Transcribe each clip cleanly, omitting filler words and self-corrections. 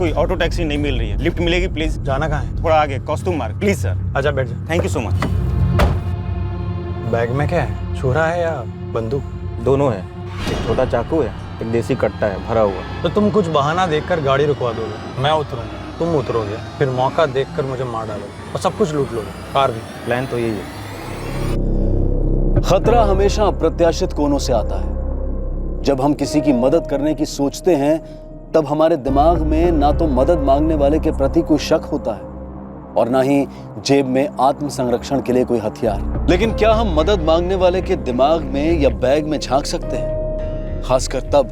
कोई auto taxi नहीं मिल रही है, लिफ्ट मिलेगी प्लीज? जाना कहाँ है? थोड़ा आगे कॉस्ट्यूम मार्ग, प्लीज सर। आजा बैठ जा। Thank you so much. Bag में क्या है, छुरा है या बंदूक? दोनों है, एक छोटा चाकू है, एक देसी कट्टा है भरा हुआ। तो तुम कुछ बहाना देखकर गाड़ी रुकवा दोगे, मैं उतरूंगा, तुम उतरोगे, फिर मौका देखकर मुझे मार डालोगे और सब कुछ लूट लोगे, कार भी। प्लान तो यही है। खतरा हमेशा अप्रत्याशित कोनों से आता है। जब हम किसी की मदद करने की सोचते हैं तब हमारे दिमाग में ना तो मदद मांगने वाले के प्रति कोई शक होता है और ना ही जेब में आत्म संरक्षण के लिए कोई हथियार। लेकिन क्या हम मदद मांगने वाले के दिमाग में या बैग में झांक सकते हैं, खासकर तब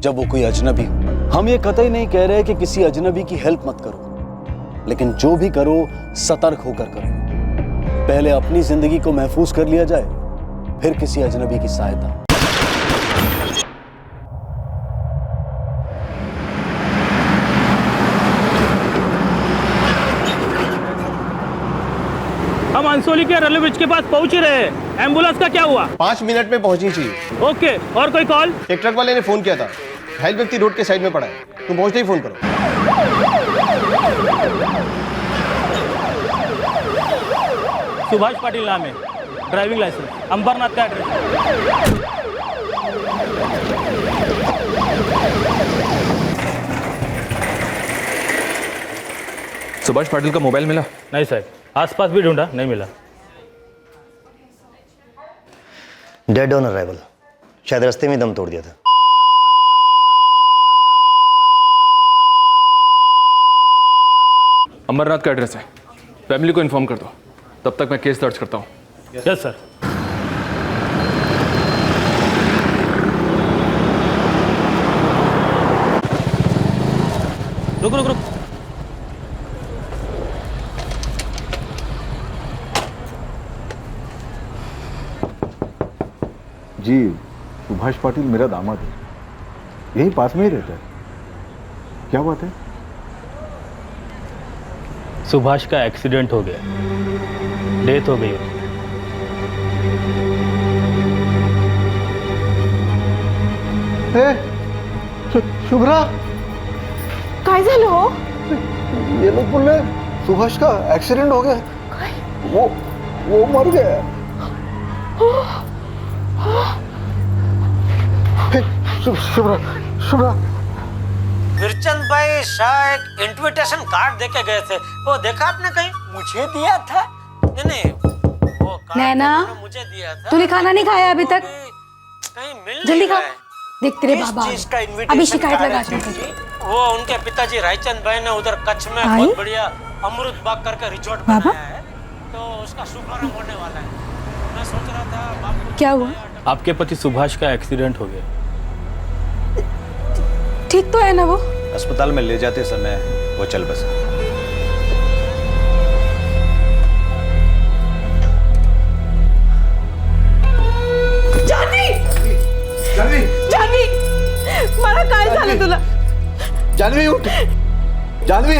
जब वो कोई अजनबी हो? हम ये कतई नहीं कह रहे कि किसी अजनबी की हेल्प मत करो, लेकिन जो भी करो सतर्क होकर करो। पहले अपनी जिंदगी को महफूज कर लिया जाए, फिर किसी अजनबी की सहायता। हम अंसोली के रेलवे ब्रिज के पास पहुंच ही रहे हैं। एम्बुलेंस का क्या हुआ? 5 मिनट में पहुंचनी चाहिए। ओके, और कोई कॉल? एक ट्रक वाले ने फोन किया था, घायल व्यक्ति रोड के साइड में पड़ा है, तुम पहुंचते ही फोन करो। सुभाष पाटिल नाम है, ड्राइविंग लाइसेंस, अंबरनाथ का एड्रेस। सुभाष पाटिल का मोबाइल मिला? नहीं साहब, आसपास भी ढूंढा, नहीं मिला। डेड ऑन अराइवल, शायद रास्ते में दम तोड़ दिया था। अंबरनाथ का एड्रेस है, फैमिली को इन्फॉर्म कर दो, तब तक मैं केस दर्ज करता हूँ। Yes sir. रुक रुक रुक। जी, सुभाष पाटिल मेरा दामाद है, यही पास में ही रहता है। क्या बात है? सुभाष का एक्सीडेंट हो गया, डेथ हो गई। शुभ्रा, काय झालं हो? ये लोग बोल रहे सुभाष का एक्सीडेंट हो गया, वो मर गया। शुभ्रा, वीरचंद भाई शाह एक इन्विटेशन कार्ड देके गए थे, वो देखा आपने कहीं? मुझे दिया था? नहीं, वो कार्ड नैना, मुझे दिया था। तूने खाना नहीं खाया अभी तक? कहीं मिल जल्दी खा। नहीं देख तेरे बाबा अभी शिकायत लगा चुके। वो उनके पिताजी रायचंद भाई ने उधर कच्छ में बहुत बढ़िया अमृत बाग करके रिजॉर्ट बनाया है, तो उसका शुभारंभ होने वाला है। मैं सोच रहा था बापू। क्या हुआ? आपके पति सुभाष का एक्सीडेंट हो गया। ठीक तो है ना वो? अस्पताल में ले जाते समय वो चल बसा। जान्हवी! मला काय झालं तुला? जान्हवी उठ, जान्हवी।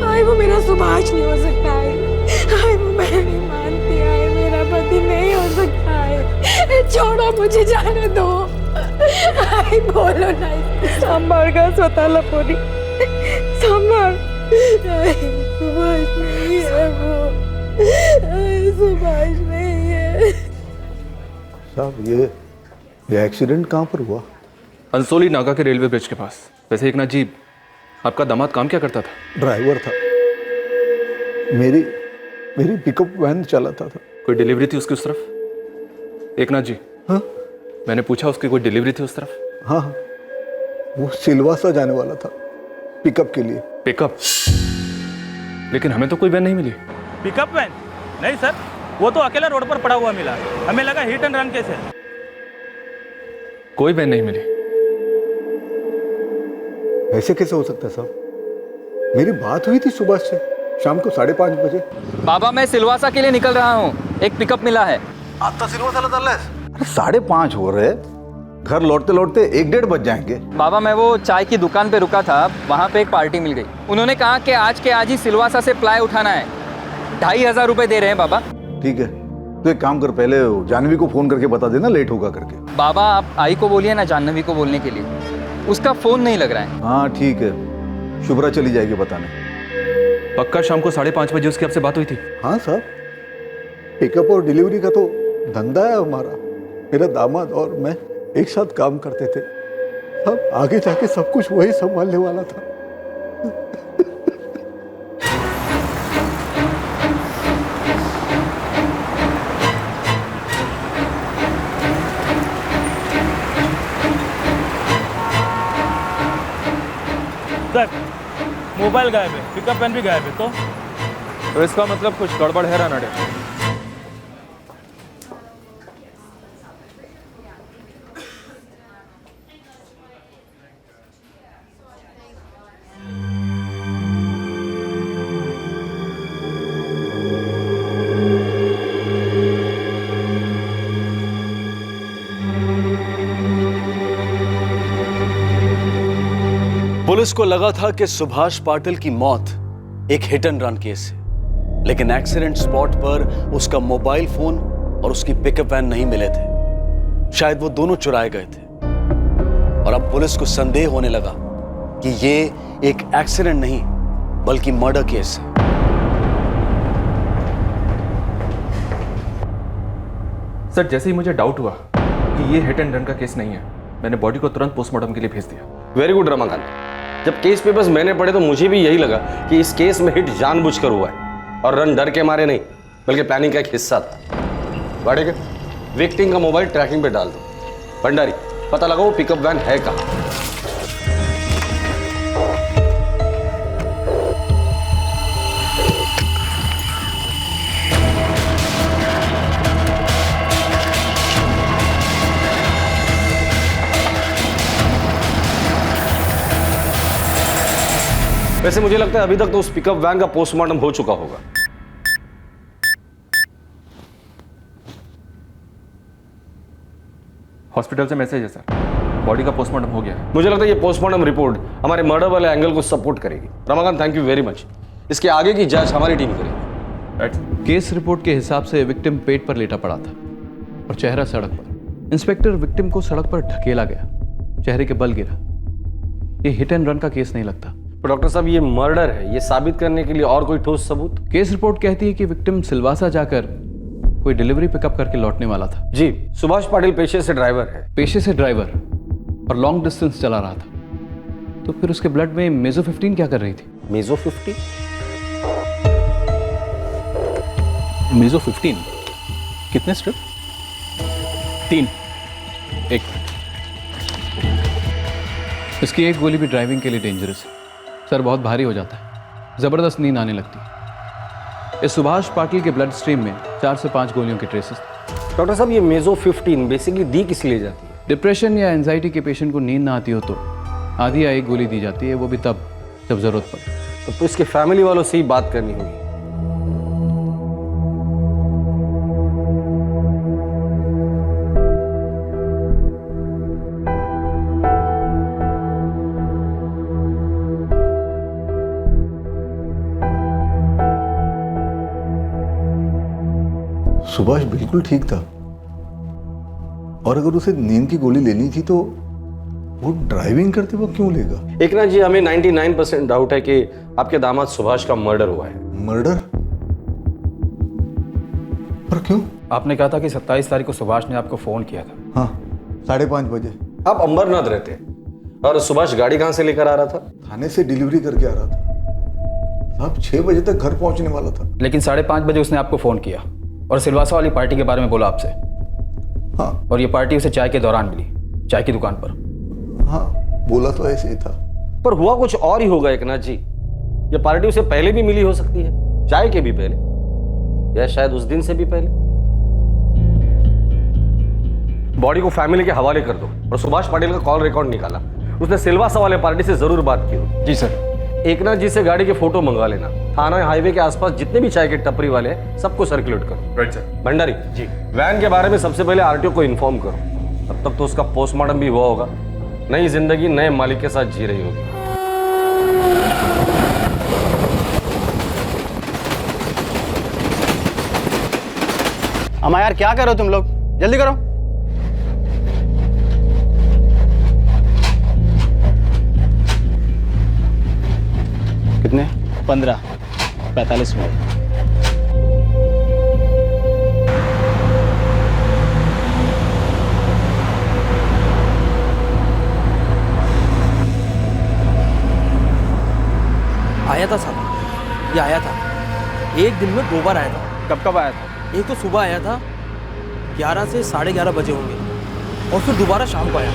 आई वो मेरा सुभाष नहीं हो सकता है। आई वो मैं नहीं मानती है, मेरा पति नहीं हो सकता है। छोड़ो मुझे जाने दो। आई बोलो नहीं, सांभाळ का स्वतःला पोरी, सांभाळ। सुभाष नहीं है वो, सुभाष नहीं है। साहब ये एक्सीडेंट कहाँ पर हुआ? अंसोली नागा के रेलवे ब्रिज के पास। वैसे एक ना जी, आपका दामाद काम क्या करता था? ड्राइवर था, मेरी पिकअप वैन चलाता था। कोई डिलीवरी थी उसकी उस तरफ? एक ना जी। हाँ, मैंने पूछा उसकी कोई डिलीवरी थी उस तरफ? हाँ, वो सिलवासा जाने वाला था पिकअप के लिए। पिकअप? लेकिन हमें तो कोई वैन नहीं मिली। Pickup van? नहीं सर, वो तो अकेला रोड पर पड़ा हुआ मिला, हमें लगा हिट एंड रन केस है। कोई वैन नहीं मिली। ऐसे कैसे हो सकता है साहब? मेरी बात हुई थी सुभाष से शाम को 5:30 बजे। बाबा मैं सिलवासा के लिए निकल रहा हूँ, एक पिकअप मिला है। आता सिलवासाला चाललास? अरे 5:30 हो रहे, घर लौटते लौटते 1-1:30 बज जाएंगे। बाबा मैं वो चाय की दुकान पे रुका था, वहाँ पे एक पार्टी मिल गई। उन्होंने कहा कि आज के आज ही सिलवासा से प्लाई उठाना है, 2,500 रुपए दे रहे हैं बाबा। ठीक है, तो एक काम कर, पहले जानवी को फोन करके बता देना लेट होगा करके। बाबा आप आई को बोलिए ना जाह्नवी को बोलने के लिए, उसका फोन नहीं लग रहा है। हाँ ठीक है, शुभ्रा चली जाएगी बताने। पक्का शाम को 5:30 बजे उसकी आपसे बात हुई थी? हाँ साहब, पिकअप और डिलीवरी का तो धंधा है हमारा। मेरा दामाद और मैं एक साथ काम करते थे। अब आगे जाके सब कुछ वही संभालने वाला था। सर मोबाइल गायब है, पिकअप वैन भी गायब है। तो इसका मतलब कुछ गड़बड़ है रानडे। पुलिस को लगा था कि सुभाष पाटिल की मौत एक हिट एंड रन केस है, लेकिन एक्सीडेंट स्पॉट पर उसका मोबाइल फोन और उसकी पिकअप वैन नहीं मिले थे। शायद वो दोनों चुराए गए थे। और अब पुलिस को संदेह होने लगा कि ये एक एक्सीडेंट नहीं बल्कि मर्डर केस है। सर जैसे ही मुझे डाउट हुआ कि ये हिट एंड रन का केस नहीं है, मैंने बॉडी को तुरंत पोस्टमार्टम के लिए भेज दिया। Very good Ramakant. जब केस पेपर्स मैंने पढ़े तो मुझे भी यही लगा कि इस केस में हिट जानबूझकर हुआ है और रन डर के मारे नहीं बल्कि प्लानिंग का एक हिस्सा था। बढ़ेगा विक्टिम का मोबाइल ट्रैकिंग पे डाल दो। भंडारी पता लगाओ पिकअप वैन है कहाँ। वैसे मुझे लगता है अभी तक तो उस पिकअप वैन का पोस्टमार्टम हो चुका होगा। हॉस्पिटल से मैसेज है सर, बॉडी का पोस्टमार्टम हो गया है। मुझे लगता है ये पोस्टमार्टम रिपोर्ट हमारे मर्डर वाले एंगल को सपोर्ट करेगी। Ramakant thank you very much. इसके आगे की जांच हमारी टीम करेगी। केस रिपोर्ट के हिसाब से विक्टिम पेट पर लेटा पड़ा था और चेहरा सड़क पर। इंस्पेक्टर विक्टिम को सड़क पर ढकेला गया, चेहरे के बल गिरा। ये हिट एंड रन का केस नहीं लगता। तो डॉक्टर साहब ये मर्डर है, ये साबित करने के लिए और कोई ठोस सबूत? केस रिपोर्ट कहती है कि विक्टिम सिलवासा जाकर कोई डिलीवरी पिकअप करके लौटने वाला था। जी, सुभाष पाटिल पेशे से ड्राइवर है। पेशे से ड्राइवर और लॉन्ग डिस्टेंस चला रहा था, तो फिर उसके ब्लड में मेजो 15 क्या कर रही थी? मेजो 15? मेजो 15 कितने स्ट्रिप? 3। एक इसकी एक गोली भी ड्राइविंग के लिए डेंजरस है। सर बहुत भारी हो जाता है, जबरदस्त नींद आने लगती है। इस सुभाष पाटिल के ब्लड स्ट्रीम में 4 से 5 गोलियों के ट्रेसेस। डॉक्टर साहब ये मेजो 15 बेसिकली दी किस लिए जाती है? डिप्रेशन या एंजाइटी के पेशेंट को नींद ना आती हो तो आधी या एक गोली दी जाती है, वो भी तब जब जरूरत पड़े। तो इसके फैमिली वालों से ही बात करनी होगी। सुभाष बिल्कुल ठीक था, और अगर उसे नींद की गोली लेनी थी तो वो ड्राइविंग करते वक्त क्यों लेगा? एकनाथ जी हमें 99% डाउट है कि आपके दामाद सुभाष का मर्डर हुआ है। मर्डर? पर क्यों? आपने कहा था कि 27 तारीख को सुभाष ने आपको फोन किया था। हाँ, 5:30 बजे। आप अंबरनाथ रहते हैं और सुभाष गाड़ी कहां से लेकर आ रहा था? थाने से डिलीवरी करके आ रहा था साहब। 6 बजे तक घर पहुंचने वाला था। लेकिन 5:30 बजे उसने आपको फोन किया और सिलवासा वाली पार्टी के बारे में बोला आपसे। हाँ। और ये पार्टी उसे चाय के दौरान मिली, चाय की दुकान पर। हाँ, बोला तो ऐसे ही था। पर हुआ कुछ और ही होगा एकनाथ जी। ये पार्टी उसे पहले भी मिली हो सकती है, चाय के भी पहले, या शायद उस दिन से भी पहले। बॉडी को फैमिली के हवाले कर दो और सुभाष पाटिल का कॉल रिकॉर्ड निकाला। उसने सिलवासा वाले पार्टी से जरूर बात की हो। जी सर। एकनाथ जी से गाड़ी के फोटो मंगवा लेना। थाना हाईवे के आसपास जितने भी चाय के टपरी वाले हैं सबको सर्कुलेट करो। Right sir. Bhandari ji, van के बारे में सबसे पहले आरटीओ को इन्फॉर्म करो। तब तक तो उसका पोस्टमार्टम भी हुआ होगा। नई जिंदगी नए मालिक के साथ जी रही होगी। अम्मा यार क्या कर रहे हो तुम लोग, जल्दी करो। कितने? 15-45 मिनट। आया था साहब, ये आया था। एक दिन में 2 बार आया था। कब कब आया था? एक तो सुबह आया था 11 से 11:30 बजे होंगे, और फिर दोबारा शाम को आया।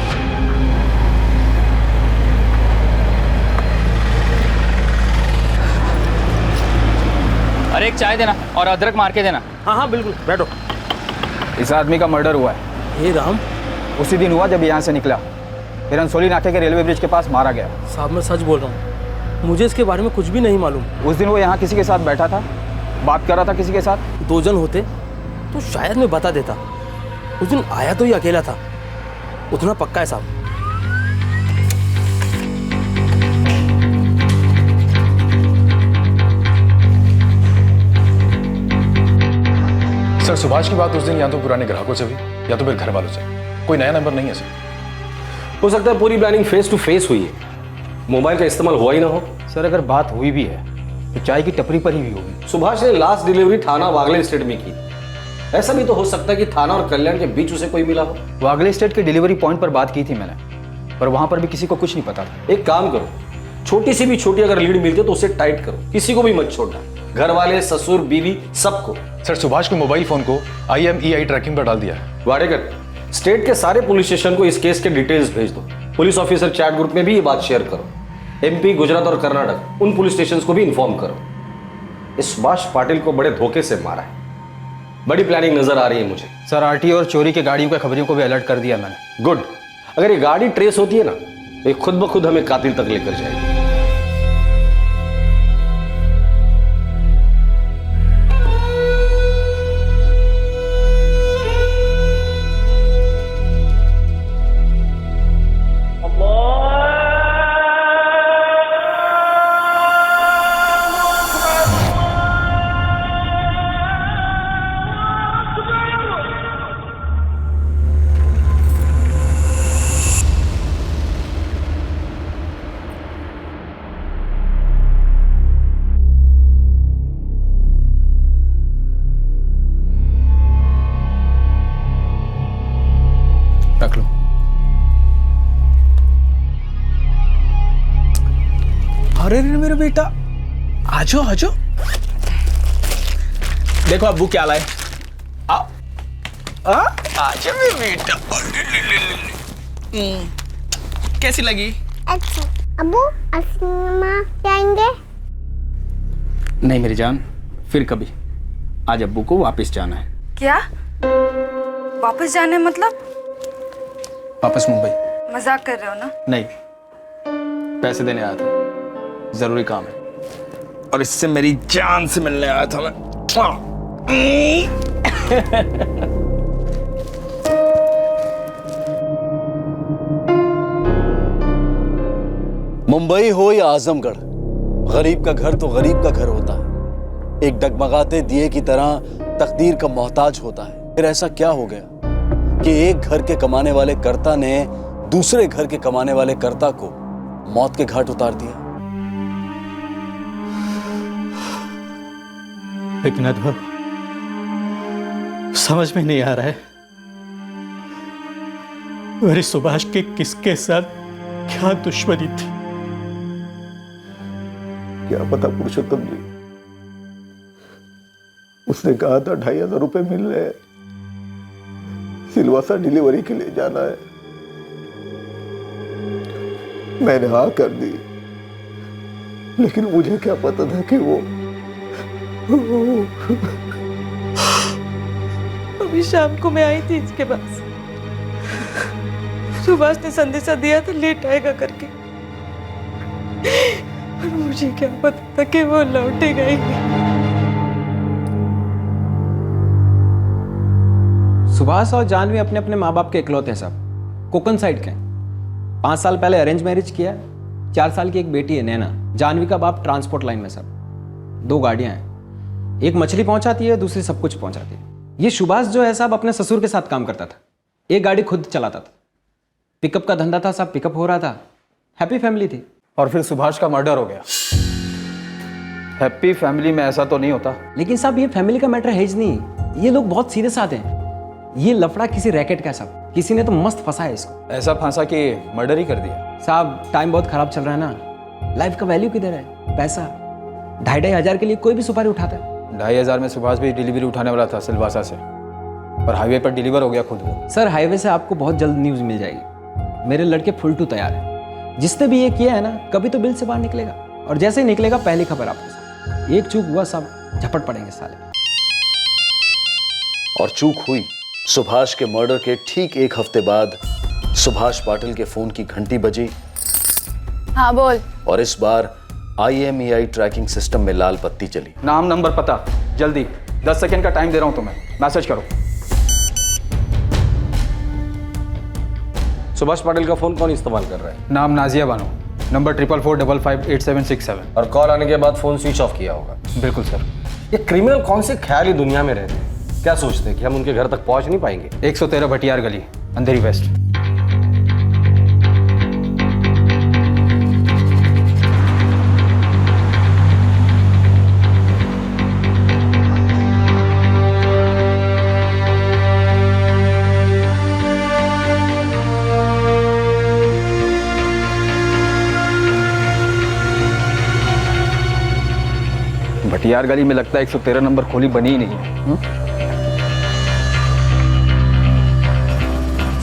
अरे एक चाय देना और अदरक मार के देना। हाँ हाँ बिल्कुल, बैठो। इस आदमी का मर्डर हुआ है। हे राम, उसी दिन हुआ जब यहाँ से निकला, फिर अंसोली नाके के रेलवे ब्रिज के पास मारा गया। साहब मैं सच बोल रहा हूँ, मुझे इसके बारे में कुछ भी नहीं मालूम। उस दिन वो यहाँ किसी के साथ बैठा था, बात कर रहा था किसी के साथ। 2 जन होते तो शायद मैं बता देता। उस दिन आया तो ये अकेला था, उतना पक्का है साहब। सर सुभाष की बात उस दिन या तो पुराने ग्राहकों से हुई या तो फिर घर वालों से। कोई नया नंबर नहीं है सर। हो सकता है पूरी प्लानिंग फेस टू फेस हुई है, मोबाइल का इस्तेमाल हुआ ही ना हो। सर अगर बात हुई भी है तो चाय की टपरी पर ही हुई होगी। सुभाष ने लास्ट डिलीवरी थाना वागले स्टेट में की। ऐसा भी तो हो सकता है कि थाना और कल्याण के बीच उसे कोई मिला हो। वागले स्टेट के डिलीवरी पॉइंट पर बात की थी मैंने, पर वहां पर भी किसी को कुछ नहीं पता था। एक काम करो, छोटी सी भी छोटी अगर लीड मिलती है तो उसे टाइट करो, किसी को भी मत छोड़ना, घर वाले, ससुर, बीवी, सबको। सर सुभाष के मोबाइल फोन को IMEI ट्रैकिंग पर डाल दिया है। वाडेकर, स्टेट के सारे पुलिस स्टेशन को इस केस के डिटेल्स भेज दो। पुलिस ऑफिसर चैट ग्रुप में भी ये बात शेयर करो। MP, गुजरात और कर्नाटक उन पुलिस स्टेशन को भी इन्फॉर्म करो। इस सुभाष पाटिल को बड़े धोखे से मारा है। बड़ी प्लानिंग नजर आ रही है मुझे। सर RT और चोरी की गाड़ियों के खबरियों को भी अलर्ट कर दिया मैंने। गुड। अगर ये गाड़ी ट्रेस होती है ना तो ये खुद ब खुद हमें कातिल तक लेकर जाएगी। रख लो। अरे रे मेरा बेटा, आजो आजो। देखो अब्बू क्या लाए। आजा मेरा बेटा। कैसी लगी? अच्छा अब्बू, सिनेमा जाएंगे? नहीं मेरी जान, फिर कभी। आज अब्बू को वापस जाना है। क्या वापस जाना है? मतलब वापस मुंबई। मजाक कर रहे हो ना? नहीं, पैसे देने आया था, जरूरी काम है। और इससे मेरी जान से मिलने आया था मैं। मुंबई हो या आजमगढ़, गरीब का घर तो गरीब का घर होता है। एक डगमगाते दिए की तरह तकदीर का मोहताज होता है। फिर ऐसा क्या हो गया कि एक घर के कमाने वाले कर्ता ने दूसरे घर के कमाने वाले कर्ता को मौत के घाट उतार दिया? लेकिन अनुभव समझ में नहीं आ रहा है, मेरे सुभाष के किसके साथ क्या दुश्मनी थी। क्या पता पुरुषोत्तम जी, उसने कहा था 2500 रुपए मिल रहे हैं, सिलवासा डिलीवरी के लिए जाना है। मैंने हाँ कर दी, लेकिन मुझे क्या पता था कि वो अभी शाम को मैं आई थी इसके पास, सुभाष ने संदेशा दिया था लेट आएगा करके, पर मुझे क्या पता था कि वो लौटेगा ही नहीं। सुभाष और जानवी अपने अपने माँ बाप के इकलौते हैं साहब, कोकन साइड के। 5 साल पहले अरेंज मैरिज किया, 4 साल की एक बेटी है नैना। जानवी का बाप ट्रांसपोर्ट लाइन में साहब, 2 गाड़ियां हैं, एक मछली पहुंचाती है, दूसरी सब कुछ पहुंचाती है। ये सुभाष जो है साहब अपने ससुर के साथ काम करता था, एक गाड़ी खुद चलाता था, पिकअप का धंधा था साहब, पिकअप हो रहा था, हैप्पी फैमिली थी। और फिर सुभाष का मर्डर हो गया। हैप्पी फैमिली में ऐसा तो नहीं होता। लेकिन साहब ये फैमिली का मैटर है ही नहीं, ये लोग बहुत सीरियस आते हैं। ये लफड़ा किसी रैकेट का साहब, किसी ने तो मस्त फंसा है इसको। ऐसा फंसा कि मर्डर ही कर दिया। साहब टाइम बहुत खराब चल रहा है ना, लाइफ का वैल्यू किधर है? पैसा 2,500 के लिए कोई भी सुपारी उठाता है। 2,500 में सुभाष भी डिलीवरी उठाने वाला था सिलवासा से, पर हाईवे पर डिलीवर हो गया खुद वो। सर हाईवे से आपको बहुत जल्द न्यूज़ मिल जाएगी। मेरे लड़के फुल टू तैयार है, जिसने भी ये किया है ना कभी तो बिल से बाहर निकलेगा, और जैसे ही निकलेगा पहली खबर आपको। एक चूक हुआ सब झपट पड़ेंगे साले। और चूक हुई। सुभाष के मर्डर के ठीक 1 हफ्ते बाद सुभाष पाटिल के फोन की घंटी बजी। हाँ बोल। और इस बार IMEI ट्रैकिंग सिस्टम में लाल बत्ती जली। नाम नंबर पता जल्दी, 10 सेकंड का टाइम दे रहा हूं तुम्हें, मैसेज करो। सुभाष पाटिल का फोन कौन इस्तेमाल कर रहा है? नाम नाजिया बानो, नंबर 4445588767। और कॉल आने के बाद फोन स्विच ऑफ किया होगा। बिल्कुल सर। ये क्रिमिनल कौन से ख्याली दुनिया में रहते हैं? क्या सोचते हैं कि हम उनके घर तक पहुंच नहीं पाएंगे? 113 भटियार गली, अंधेरी वेस्ट। भटियार गली में लगता है 113 नंबर खोली बनी ही नहीं है।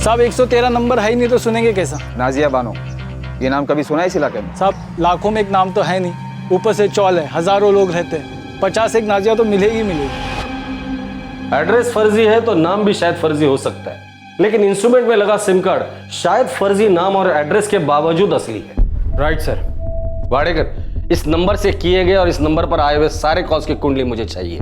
साहब 113 नंबर है ही नहीं तो सुनेंगे कैसा? नाजिया बानो, ये नाम कभी सुना है इस इलाके में? साहब लाखों में एक नाम तो है नहीं, ऊपर से चौल है, हजारों लोग रहते हैं, 50 एक नाजिया तो मिलेगी मिलेगी। एड्रेस फर्जी है तो नाम भी शायद फर्जी हो सकता है, लेकिन इंस्ट्रूमेंट में लगा सिम कार्ड शायद फर्जी नाम और एड्रेस के बावजूद असली है। Right sir. वाडेकर, इस नंबर से किए गए और इस नंबर पर आए हुए सारे कॉल्स की कुंडली मुझे चाहिए।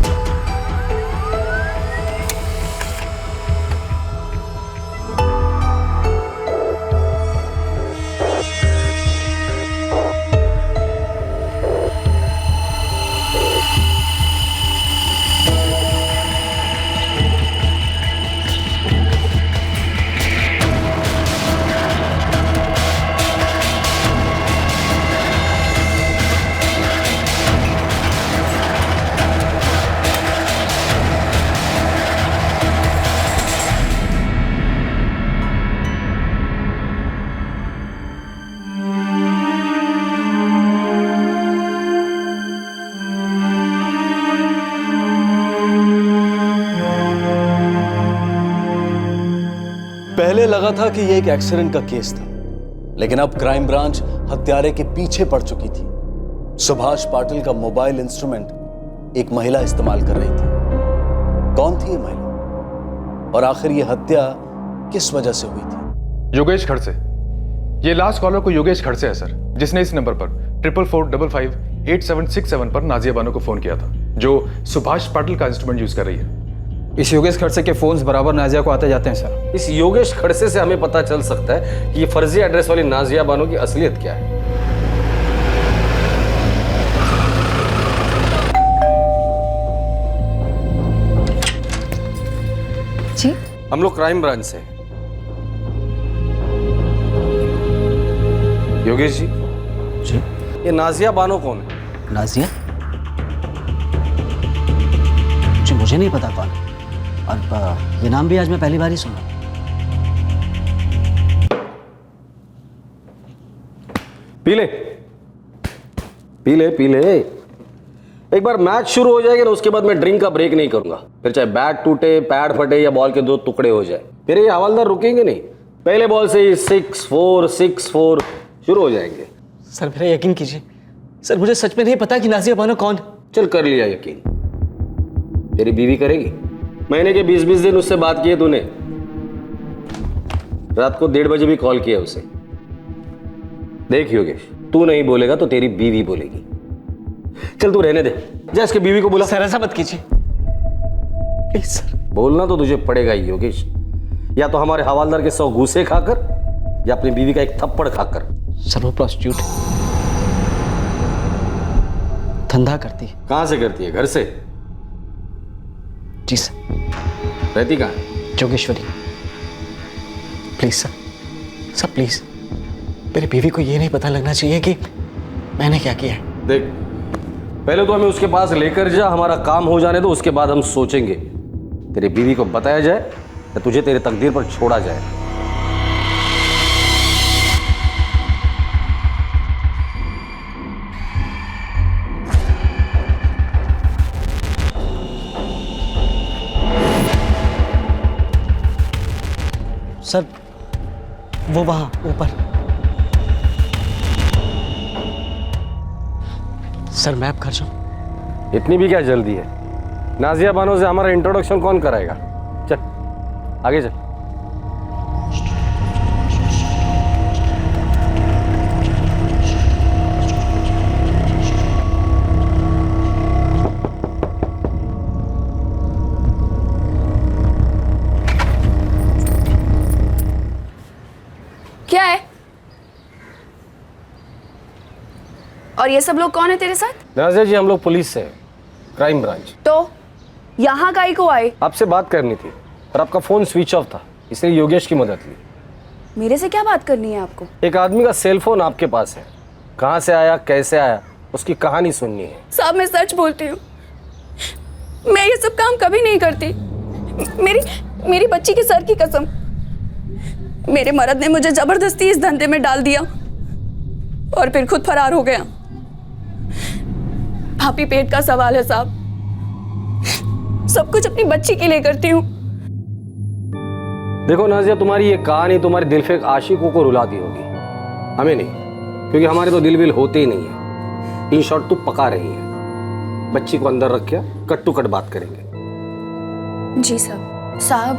पहले लगा था कि यह एक एक्सीडेंट का केस था, लेकिन अब क्राइम ब्रांच हत्यारे के पीछे पड़ चुकी थी। सुभाष पाटिल का मोबाइल इंस्ट्रूमेंट एक महिला इस्तेमाल कर रही थी। कौन थी ये महिला और आखिर ये हत्या किस वजह से हुई थी? योगेश खड़से। ये लास्ट कॉलर को योगेश खड़से है सर, जिसने इस नंबर पर 4445588767 पर नाजिया बानो को फोन किया था, जो सुभाष पाटिल का इंस्ट्रूमेंट यूज कर रही है। इस योगेश खड़से के फोन्स बराबर नाजिया को आते जाते हैं सर। इस योगेश खड़से से हमें पता चल सकता है कि ये फर्जी एड्रेस वाली नाजिया बानो की असलियत क्या है। जी? हम लोग क्राइम ब्रांच से। योगेश जी। जी? ये नाजिया बानो कौन है? नाजिया? जी मुझे नहीं पता कौन है, और ये नाम भी आज मैं पहली बार ही सुना। पी ले पी ले पी ले। एक बार मैच शुरू हो जाएगा ना, उसके बाद मैं ड्रिंक का ब्रेक नहीं करूंगा। फिर चाहे बैट टूटे, पैड फटे या बॉल के 2 टुकड़े हो जाए, फिर ये हवालदार रुकेंगे नहीं। पहले बॉल से ही 6-4 6-4 शुरू हो जाएंगे। सर मेरा यकीन कीजिए, सर मुझे सच में नहीं पता कि नाजिया बानो कौन। चल कर लिया यकीन, तेरी बीवी करेगी। महीने के 20-20 दिन उससे बात की है तूने, रात को 1:30 बजे भी कॉल किया उसे। देख योगेश, तू नहीं बोलेगा तो तेरी बीवी बोलेगी। चल तू रहने दे, जा इसके बीवी को बुला। सर ऐसा मत कीजिए प्लीज सर। बोलना तो तुझे पड़ेगा ही योगेश, या तो हमारे हवालदार के 100 घूसे खाकर या अपनी बीवी का एक थप्पड़ खाकर। सर वो प्रोस्टिट्यूट धंधा करती है। कहां से करती है? घर से? जी सर। रहती कहाँ है? Jogeshwari, please sir, sir please, मेरी बीवी को ये नहीं पता लगना चाहिए कि मैंने क्या किया है। देख, पहले तो हमें उसके पास लेकर जा, हमारा काम हो जाने दो, उसके बाद हम सोचेंगे। तेरी बीवी को बताया जाए या तुझे तेरे तकदीर पर छोड़ा जाए। सर वो वहां ऊपर। सर मैं अब घर जाऊं? इतनी भी क्या जल्दी है? नाजिया बानो से हमारा इंट्रोडक्शन कौन कराएगा? चल आगे चल। क्या है? और ये सब लोग कौन है तेरे साथ? नाजिया जी, हम लोग पुलिस से हैं, क्राइम ब्रांच। तो यहाँ काहे को आए? आपसे बात करनी थी पर आपका फोन स्विच ऑफ था, इसलिए योगेश की मदद ली। मेरे से क्या बात करनी है आपको? एक आदमी का सेल फोन आपके पास है, कहाँ से आया, कैसे आया, उसकी कहानी सुननी है। साहब मैं सच बोलती हूँ, मैं ये सब काम कभी नहीं करती। मेरी बच्ची के सर की कसम, मेरे मर्द ने मुझे जबरदस्ती इस धंधे में डाल दिया और फिर खुद फरार हो गया। भाभी पेट का सवाल है साहब, सब कुछ अपनी बच्ची के लिए करती हूँ। देखो नाजिया, तुम्हारी ये कहानी तुम्हारे दिलफेक आशिकों को रुलाती होगी, हमें नहीं, क्योंकि हमारे तो दिल विल होते ही नहीं है। इन शॉर्ट तू पका रही है, बच्ची को अंदर रख के कट टू कट बात करेंगे। जी साहब। साहब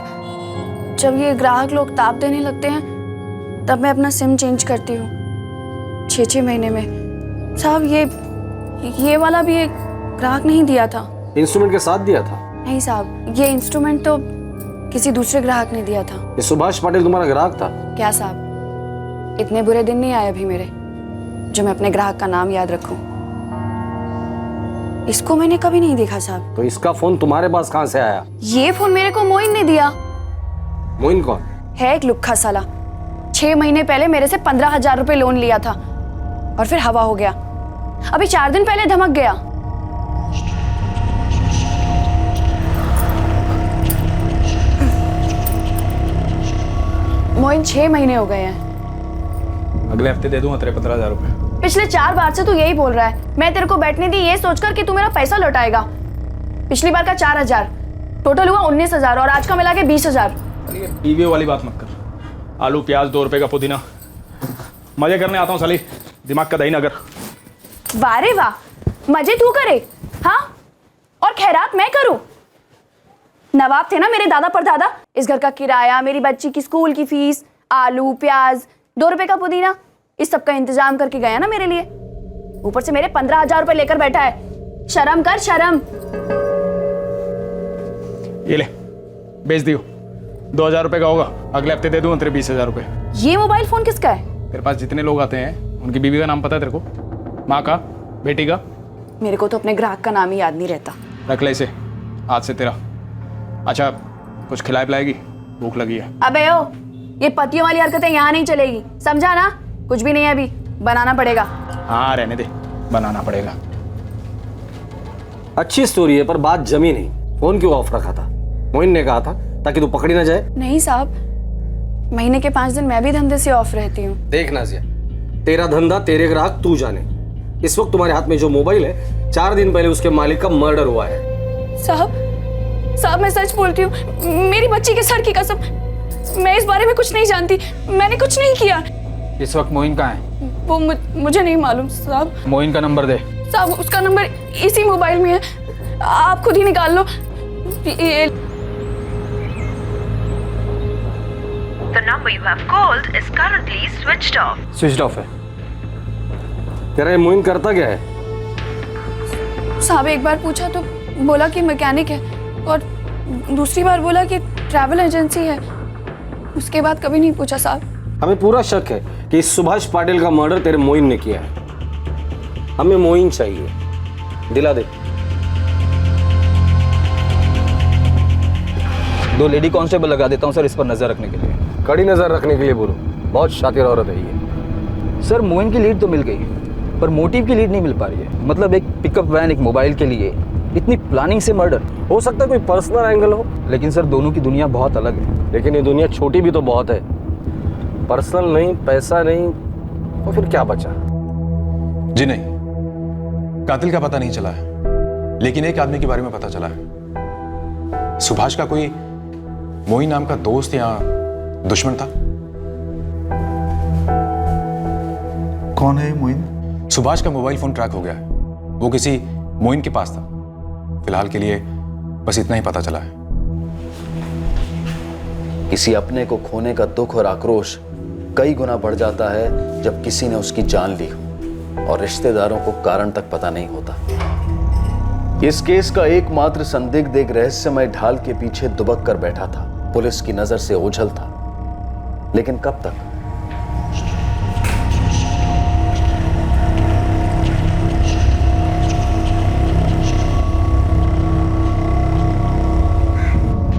जब ये ग्राहक लोग ताप देने लगते हैं तब मैं अपना सिम चेंज करती हूँ 6-6 महीने में। साहब ये वाला भी एक ग्राहक नहीं दिया था। इंस्ट्रूमेंट के साथ दिया था? नहीं साहब, ये इंस्ट्रूमेंट तो किसी दूसरे ग्राहक ने दिया था। ये सुभाष पाटिल तुम्हारा ग्राहक था? क्या साहब, इतने बुरे दिन नहीं आए अभी मेरे जो मैं अपने ग्राहक का नाम याद रखूं। इसको मैंने कभी नहीं देखा साहब। तो इसका फोन तुम्हारे पास कहाँ से आया? ये फोन मेरे को मोइन ने दिया। मोइन कौन है? एक लुक्खा साला। 6 महीने पहले मेरे से 15,000 रुपए लोन लिया था और फिर हवा हो गया। अभी 4 दिन पहले धमक गया। मोइन 6 महीने हो गए हैं। अगले हफ्ते दे दूंगा तेरे 15,000 रुपए। पिछले 4 बार से तू यही बोल रहा है। मैं तेरे को बैठने दी ये सोचकर कि तू मेरा पैसा लौटाएगा। पिछली बार का 4,000, टोटल हुआ 19,000 और आज का मिला के 20,000। टीवी वाली बात मत कर। आलू प्याज 2 रुपए का पुदीना। मजे करने आता हूँ साली, दिमाग का दही नगर। वाह रे वाह, मजे तू करे हाँ, और खैरात मैं करूं। नवाब थे ना मेरे दादा परदादा। इस घर का किराया, मेरी बच्ची की स्कूल की फीस, आलू प्याज, 2 रुपए का पुदीना, इस सब का इंतजाम करके गया ना मेरे लिए। ऊपर से मेरे 15,000 रुपए लेकर बैठा है। शर्म कर शर्म। ये ले, बेच दियो। 2,000 रुपए का होगा, अगले हफ्ते दे दूंगा तेरे 20,000 रुपए। ये मोबाइल फोन किसका है? तेरे पास जितने लोग आते हैं उनकी बीवी का नाम पता है तेरे को? माँ का, बेटी का? मेरे को तो अपने ग्राहक का नाम ही याद नहीं रहता। रख ले इसे, आज से तेरा। अच्छा कुछ खिलाए पिलाएगी? भूख लगी है। अबे ओ, ये पतियों वाली हरकतें यहाँ नहीं चलेगी, समझा ना? कुछ भी नहीं है अभी, बनाना पड़ेगा। हाँ रहने दे, बनाना पड़ेगा। अच्छी स्टोरी है पर बात जमी नहीं। फोन क्यों ऑफ रखा था? मोइन ने कहा था ताकि तू पकड़ी ना जाए। नहीं साहब, महीने के 5 दिन मैं भी धंधे से ऑफ रहती हूँ। देख नाजिया, तेरा धंधा, तेरे ग्राहक, तू जाने। इस वक्त तुम्हारे हाथ में जो मोबाइल है, 4 दिन पहले उसके मालिक का मर्डर हुआ है। साहब मैं सच बोलती हूँ, मेरी बच्ची के सर की कसम, मैं इस बारे में कुछ नहीं जानती। मैंने कुछ नहीं किया। इस वक्त मोइन कहाँ है? वो मुझे नहीं मालूम साहब। मोइन का नंबर दे। साहब उसका नंबर इसी मोबाइल में है, आप खुद ही निकाल लो। ये The number you have called is currently switched off. Switch off है। कह रहे मोइन करता क्या है? साहब एक बार पूछा तो बोला कि मैकेनिक है और दूसरी बार बोला कि ट्रैवल एजेंसी है। उसके बाद कभी नहीं पूछा साहब। हमें पूरा शक है कि इस सुभाष पाटिल का मर्डर तेरे मोइन ने किया है। हमें मोइन चाहिए, दिला दे। 2 लेडी कांस्टेबल लगा देता हूँ सर इस पर नज़र रखने के लिए। कड़ी नज़र रखने के लिए बोलो, बहुत शातिर औरत है ये। सर मोइन की लीड तो मिल गई पर मोटिव की लीड नहीं मिल पा रही है। मतलब एक पिकअप वैन, एक मोबाइल के लिए इतनी प्लानिंग से मर्डर। हो सकता है कोई पर्सनल एंगल हो, लेकिन सर दोनों की दुनिया बहुत अलग है। लेकिन ये दुनिया छोटी भी तो बहुत है। पर्सनल नहीं, पैसा नहीं, तो फिर क्या बचा? जी नहीं, कातिल का पता नहीं चला है, लेकिन एक आदमी के बारे में पता चला है। सुभाष का कोई मोइन नाम का दोस्त या दुश्मन था। कौन है मोइन? सुभाष का मोबाइल फोन ट्रैक हो गया है, वो किसी मोइन के पास था। फिलहाल के लिए बस इतना ही पता चला है। किसी अपने को खोने का दुख और आक्रोश कई गुना बढ़ जाता है जब किसी ने उसकी जान ली हो और रिश्तेदारों को कारण तक पता नहीं होता। इस केस का एकमात्र संदिग्ध एक रहस्यमय ढाल के पीछे दुबक कर बैठा था, पुलिस की नजर से ओझल था, लेकिन कब तक?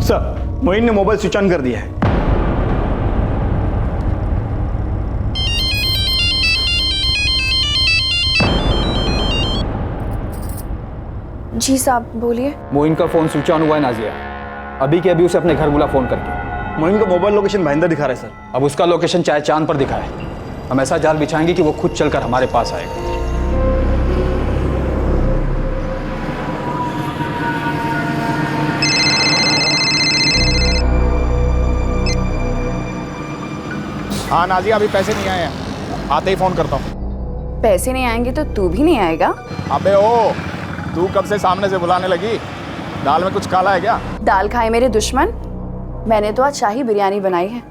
सर, मोइन ने मोबाइल स्विच ऑन कर दिया है। जी साहब बोलिए। मोइन का फोन स्विच ऑन हुआ है नाजिया, अभी के अभी उसे अपने घर बुला फोन करके। मोइन का मोबाइल लोकेशन भाईंदर दिखा रहा है सर। अब उसका लोकेशन चाहे चांद पर दिखाए, हम ऐसा जाल बिछाएंगे कि वो खुद चलकर हमारे पास आएगा। हाँ नाजिया, अभी पैसे नहीं आए हैं, आते ही फोन करता हूँ। पैसे नहीं आएंगे तो तू भी नहीं आएगा? अबे ओ, तू कब से सामने से बुलाने लगी? दाल में कुछ काला है क्या? दाल खाए मेरे दुश्मन, मैंने तो आज शाही बिरयानी बनाई है।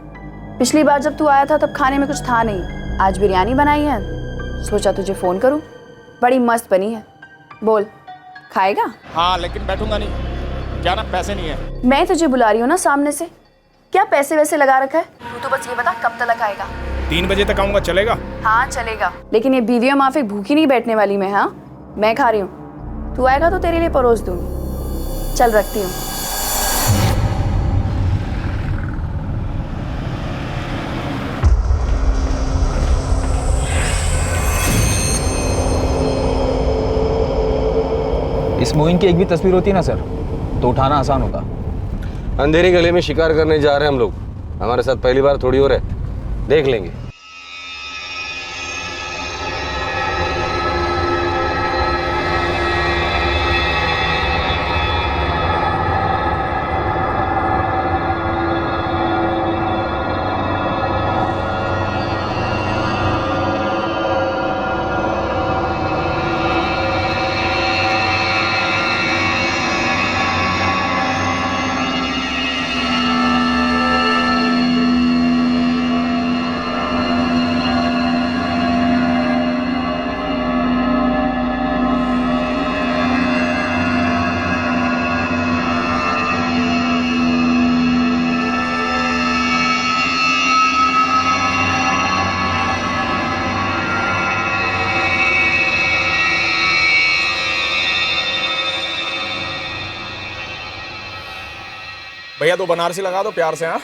पिछली बार जब तू आया था तब खाने में कुछ था नहीं, आज बिरयानी बनाई है, सोचा तुझे फोन करूं। बड़ी मस्त बनी है, बोल खाएगा? हाँ लेकिन बैठूंगा नहीं, क्या ना पैसे नहीं है। मैं तुझे बुला रही हूँ ना सामने से, क्या पैसे वैसे लगा रखा है? तू तो बस ये बता कब तक आएगा? 3 बजे तक आऊंगा, चलेगा? हाँ चलेगा, लेकिन ये बीवियों माफिक भूखी नहीं बैठने वाली मैं। हाँ मैं खा रही हूँ, तू आएगा तो तेरे लिए परोस दूंगी। चल रखती हूँ। इस मोइन की एक भी तस्वीर होती ना सर तो उठाना आसान होता। अंधेरी गले में शिकार करने जा रहे हैं हम लोग, हमारे साथ पहली बार थोड़ी हो रहा है, देख लेंगे। भैया 2 बनारसी लगा दो प्यार से। हाँ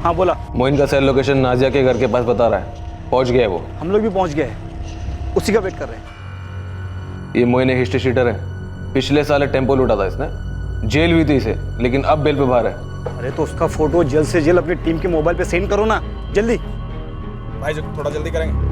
हाँ बोला। मोइन का सेल लोकेशन नाजिया के घर के पास बता रहा है, पहुंच गया है वो। हम लोग भी पहुंच गए हैं, उसी का वेट कर रहे हैं। ये मोइन एक हिस्ट्री शीटर है, पिछले साल टेम्पो लूटा था इसने, जेल हुई थी इसे, लेकिन अब बेल पे बाहर है। अरे तो उसका फोटो जल्द से जल्द अपनी टीम के मोबाइल पे सेंड करो ना, जल्दी। भाई जो थोड़ा जल्दी करेंगे।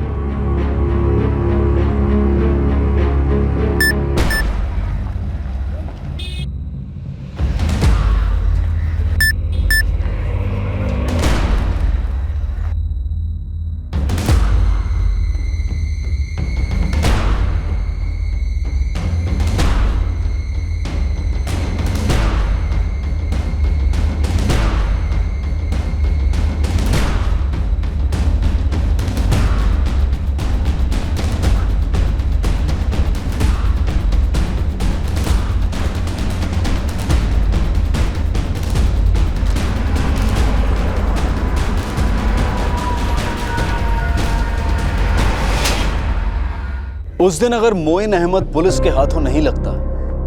उस दिन अगर मोइन अहमद पुलिस के हाथों नहीं लगता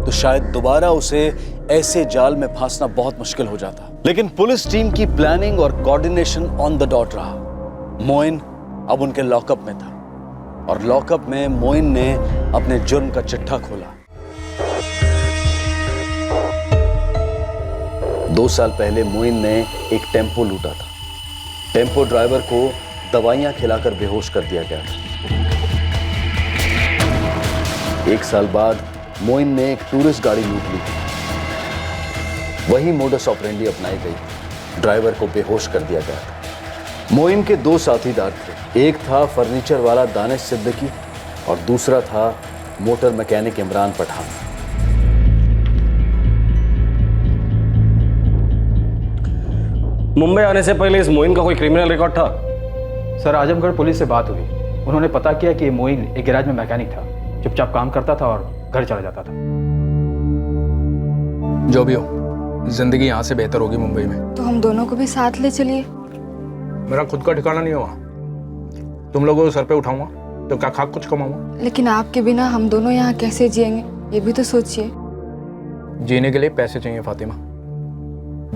तो शायद दोबारा उसे ऐसे जाल में फांसना बहुत मुश्किल हो जाता। लेकिन पुलिस टीम की प्लानिंग और कोऑर्डिनेशन ऑन द डॉट रहा। मोइन अब उनके लॉकअप में था और लॉकअप में मोइन ने अपने जुर्म का चिट्ठा खोला। 2 साल पहले मोइन ने एक टेम्पो लूटा था। टेम्पो ड्राइवर को दवाइयां खिलाकर बेहोश कर दिया गया था। 1 साल बाद मोइन ने एक टूरिस्ट गाड़ी लूट ली थी। वही मोडस ऑपरेंडी अपनाई गई। ड्राइवर को बेहोश कर दिया गया था। मोइन के 2 साथीदार थे। एक था फर्नीचर वाला दानिश सिद्दीकी और दूसरा था मोटर मैकेनिक इमरान पठान। मुंबई आने से पहले इस मोइन का कोई क्रिमिनल रिकॉर्ड था? सर, आजमगढ़ पुलिस से बात हुई। उन्होंने पता किया कि मोइन एक गैराज में मैकेनिक था, चुपचाप काम करता था और घर चला जाता था। जो भी हो, जिंदगी यहाँ से बेहतर होगी मुंबई में। तो हम दोनों को भी साथ ले चलिए। मेरा खुद का ठिकाना नहीं होगा। तुम लोगों को सर पे उठाऊंगा तो क्या खाक कुछ कमाऊंगा? लेकिन आपके बिना हम दोनों यहाँ कैसे जिएंगे, ये भी तो सोचिए। जीने के लिए पैसे चाहिए फातिमा।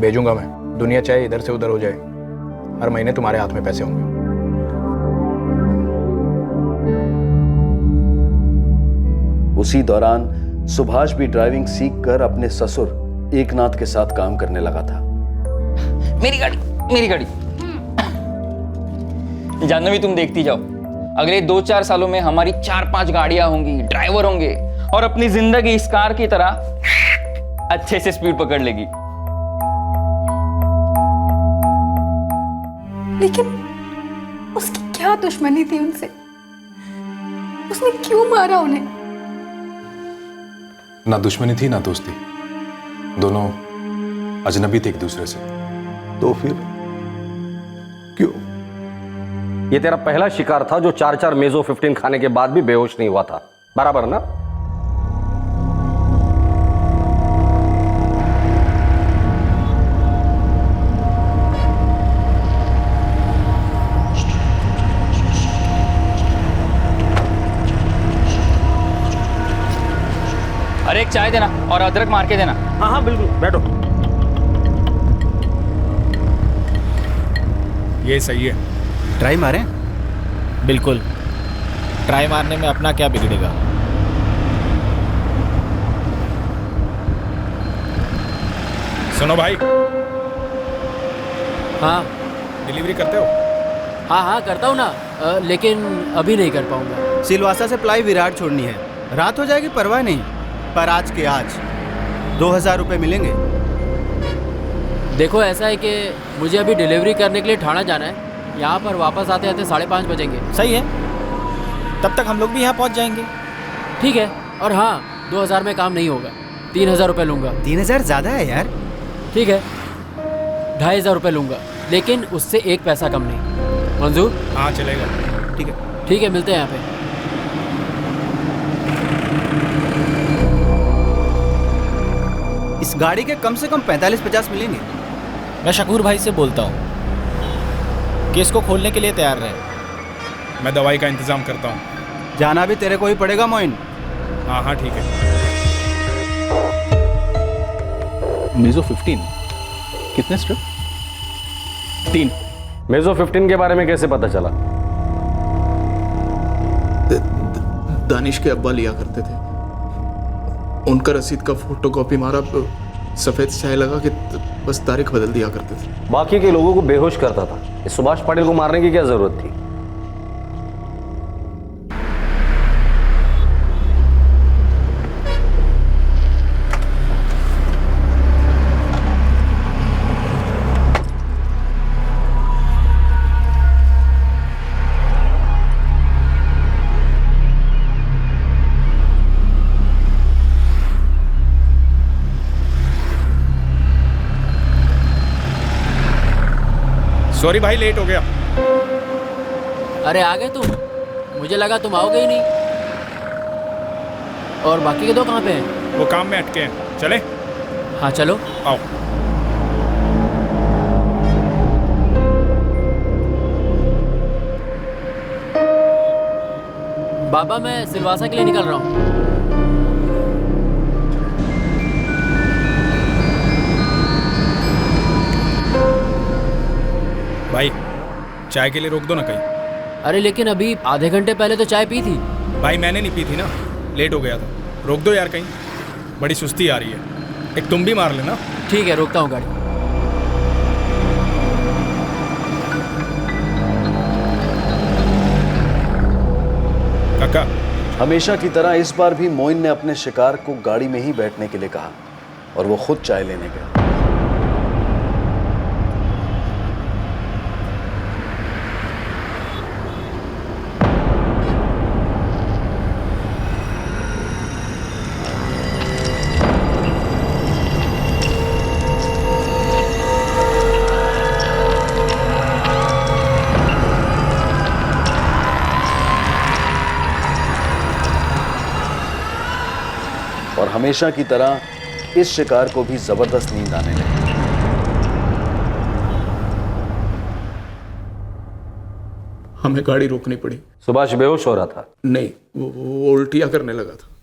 भेजूंगा मैं। दुनिया चाहे इधर से उधर हो जाए, हर महीने तुम्हारे हाथ में पैसे होंगे। उसी दौरान सुभाष भी ड्राइविंग सीखकर अपने ससुर एकनाथ के साथ काम करने लगा था। मेरी गाड़ी, मेरी गाड़ी। जाह्नवी, तुम देखती जाओ, अगले 2-4 सालों में हमारी 4-5 गाड़ियां होंगी, ड्राइवर होंगे और अपनी जिंदगी इस कार की तरह अच्छे से स्पीड पकड़ लेगी। लेकिन उसकी क्या दुश्मनी थी उनसे? उसने क्यों मारा उन्हें? ना दुश्मनी थी ना दोस्ती, दोनों अजनबी थे एक दूसरे से। तो फिर क्यों? ये तेरा पहला शिकार था जो 4-4 मेजो 15 खाने के बाद भी बेहोश नहीं हुआ था, बराबर ना? अरे एक चाय देना और अदरक मार के देना। हाँ हाँ बिल्कुल, बैठो। ये सही है। ट्राई मारें? बिल्कुल, ट्राई मारने में अपना क्या बिगड़ेगा। सुनो भाई। हाँ डिलीवरी करते हो? हाँ हाँ करता हूँ ना, लेकिन अभी नहीं कर पाऊंगा। सिलवासा से प्लाई विराट छोड़नी है। रात हो जाएगी परवाह नहीं, पर आज के आज 2000 रुपये मिलेंगे। देखो ऐसा है कि मुझे अभी डिलीवरी करने के लिए ठाणा जाना है। यहाँ पर वापस आते आते 5:30 बजेंगे। सही है, तब तक हम लोग भी यहाँ पहुँच जाएंगे। ठीक है। और हाँ, 2000 में काम नहीं होगा, 3000 रुपये लूँगा। 3000 ज़्यादा है यार। ठीक है, 2500 रुपये लूँगा, लेकिन उससे 1 पैसा कम नहीं। मंजूर? हाँ चलेगा। ठीक है, ठीक है, मिलते हैं यहाँ पे। इस गाड़ी के कम से कम 45-50 मिलेंगे। मैं शकूर भाई से बोलता हूँ कि इसको खोलने के लिए तैयार रहे। मैं दवाई का इंतजाम करता हूँ। जाना भी तेरे को ही पड़ेगा मोइन। हाँ हाँ ठीक है। मेजो 15 कितने स्ट्रिप? 3। मेजो 15 के बारे में कैसे पता चला? दानिश के अब्बा लिया करते थे। उनका रसीद का फोटोकॉपी मारा, सफेद स्याही लगा कि बस तारीख बदल दिया करते थे। बाकी के लोगों को बेहोश करता था। इस सुभाष पाटिल को मारने की क्या जरूरत थी? सॉरी भाई, लेट हो गया। अरे आ गए तुम? मुझे लगा तुम आओगे ही नहीं। और बाकी के 2 कहाँ पे हैं? वो काम में अटके हैं। चले? हाँ चलो। आओ। बाबा मैं सिलवासा के लिए निकल रहा हूँ। भाई चाय के लिए रोक दो ना कहीं। अरे लेकिन अभी आधे घंटे पहले तो चाय पी थी। भाई मैंने नहीं पी थी ना, लेट हो गया था। रोक दो यार कहीं, बड़ी सुस्ती आ रही है। एक तुम भी मार लेना। ठीक है, रोकता हूँ गाड़ी। काका, हमेशा की तरह इस बार भी मोइन ने अपने शिकार को गाड़ी में ही बैठने के लिए कहा और वो खुद चाय लेने गया। और हमेशा की तरह इस शिकार को भी जबरदस्त नींद आने लगी। हमें गाड़ी रोकनी पड़ी। सुभाष बेहोश हो रहा था? नहीं, वो उल्टियां करने लगा था।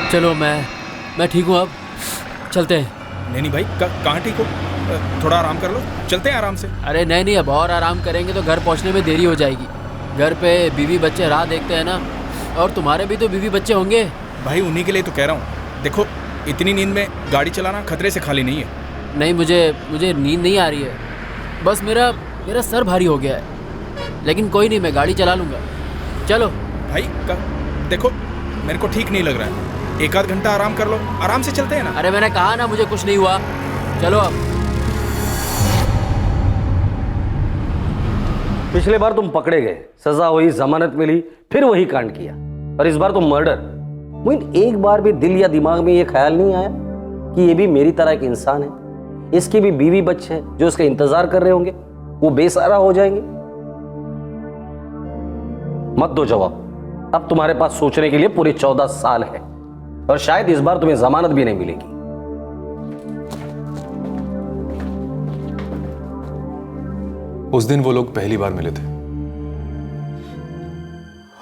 चलो मैं ठीक हूँ, अब चलते हैं। नहीं भाई, कहाँ ठीक हो? थोड़ा आराम कर लो, चलते हैं आराम से। अरे नहीं, अब और आराम करेंगे तो घर पहुँचने में देरी हो जाएगी। घर पे बीवी बच्चे राह देखते हैं ना, और तुम्हारे भी तो बीवी बच्चे होंगे। भाई उन्हीं के लिए तो कह रहा हूँ। देखो इतनी नींद में गाड़ी चलाना खतरे से खाली नहीं है। नहीं, मुझे नींद नहीं आ रही है, बस मेरा सर भारी हो गया है। लेकिन कोई नहीं, मैं गाड़ी चला लूँगा। चलो भाई देखो मेरे को ठीक नहीं लग रहा है, एक आध घंटा आराम कर लो, आराम से चलते हैं ना। अरे मैंने कहा ना मुझे कुछ नहीं हुआ, चलो अब। पिछले बार तुम पकड़े गए, सजा हुई, जमानत मिली, फिर वही कांड किया, और इस बार तुम मर्डर। मोइन, एक बार भी दिल या दिमाग में ये ख्याल नहीं आया कि ये भी मेरी तरह एक इंसान है, इसकी भी बीवी बच्चे हैं जो उसका इंतजार कर रहे होंगे, वो बेसहारा हो जाएंगे? मत दो जवाब, अब तुम्हारे पास सोचने के लिए पूरे 14 साल है, और शायद इस बार तुम्हें जमानत भी नहीं मिलेगी। उस दिन वो लोग पहली बार मिले थे।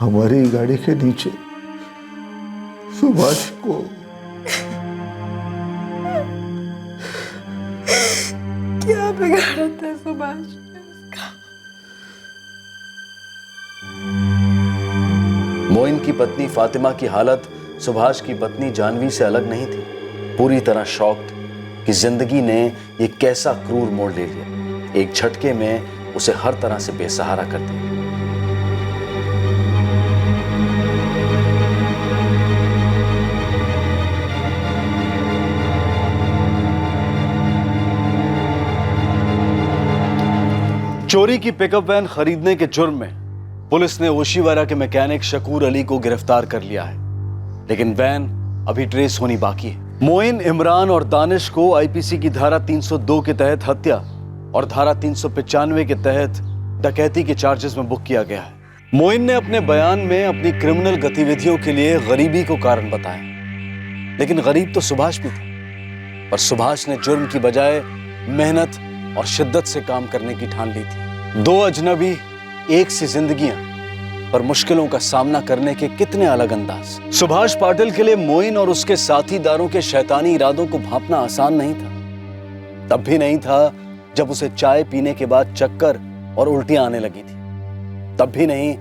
हमारी गाड़ी के नीचे सुभाष को क्या बिगाड़ा था सुभाष ने उसका? मोइन की पत्नी फातिमा की हालत सुभाष की पत्नी जानवी से अलग नहीं थी। पूरी तरह शॉक्ड कि जिंदगी ने ये कैसा क्रूर मोड़ ले लिया, एक झटके में उसे हर तरह से बेसहारा कर दिया। चोरी की पिकअप वैन खरीदने के जुर्म में पुलिस ने ओशीवारा के मैकेनिक शकूर अली को गिरफ्तार कर लिया है, लेकिन वैन अभी ट्रेस होनी बाकी है। मोइन, इमरान और दानिश को आईपीसी की धारा 302 के तहत हत्या और धारा 395 के तहत डकैती के चार्जेस में बुक किया गया है। मोइन ने अपने बयान में अपनी क्रिमिनल गतिविधियों के लिए गरीबी को कारण बताया, लेकिन गरीब तो सुभाष भी था, और सुभाष ने जुर्म की बजाय मेहनत और शिद्दत से काम करने की ठान ली थी। दो अजनबी, एक सी जिंदगियां, पर मुश्किलों का सामना करने के कितने अलग अंदाज। सुभाष पाटिल के लिए मोइन और उसके साथीदारों के शैतानी इरादों को भांपना आसान नहीं था। तब भी नहीं था जब उसे चाय पीने के बाद चक्कर और उल्टियां आने लगी थी। तब भी नहीं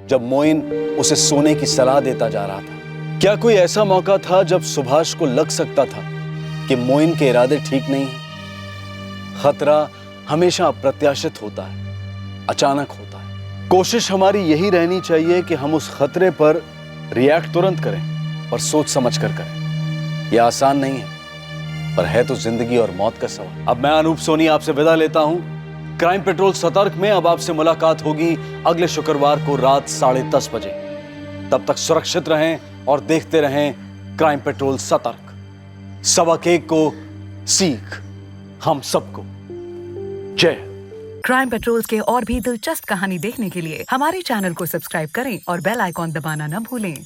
जब मोइन उसे सोने की सलाह देता जा रहा था। क्या कोई ऐसा मौका था जब सुभाष को लग सकता था कि मोइन के इरादे ठीक नहीं हैं? खतरा हमेशा अप्रत्याशित होता है, अचानक होता है। कोशिश हमारी यही रहनी चाहिए कि हम उस खतरे पर रिएक्ट तुरंत करें और सोच समझ कर करें। यह आसान नहीं है, पर है तो जिंदगी और मौत का सवाल। अब मैं अनूप सोनी आपसे विदा लेता हूं। क्राइम पेट्रोल सतर्क में अब आपसे मुलाकात होगी अगले शुक्रवार को रात 10:30 बजे। तब तक सुरक्षित रहें और देखते रहें क्राइम पेट्रोल सतर्क। सबक एक को सीख हम सबको। जय। क्राइम पेट्रोल्स के और भी दिलचस्प कहानी देखने के लिए हमारे चैनल को सब्सक्राइब करें और बेल आइकॉन दबाना न भूलें।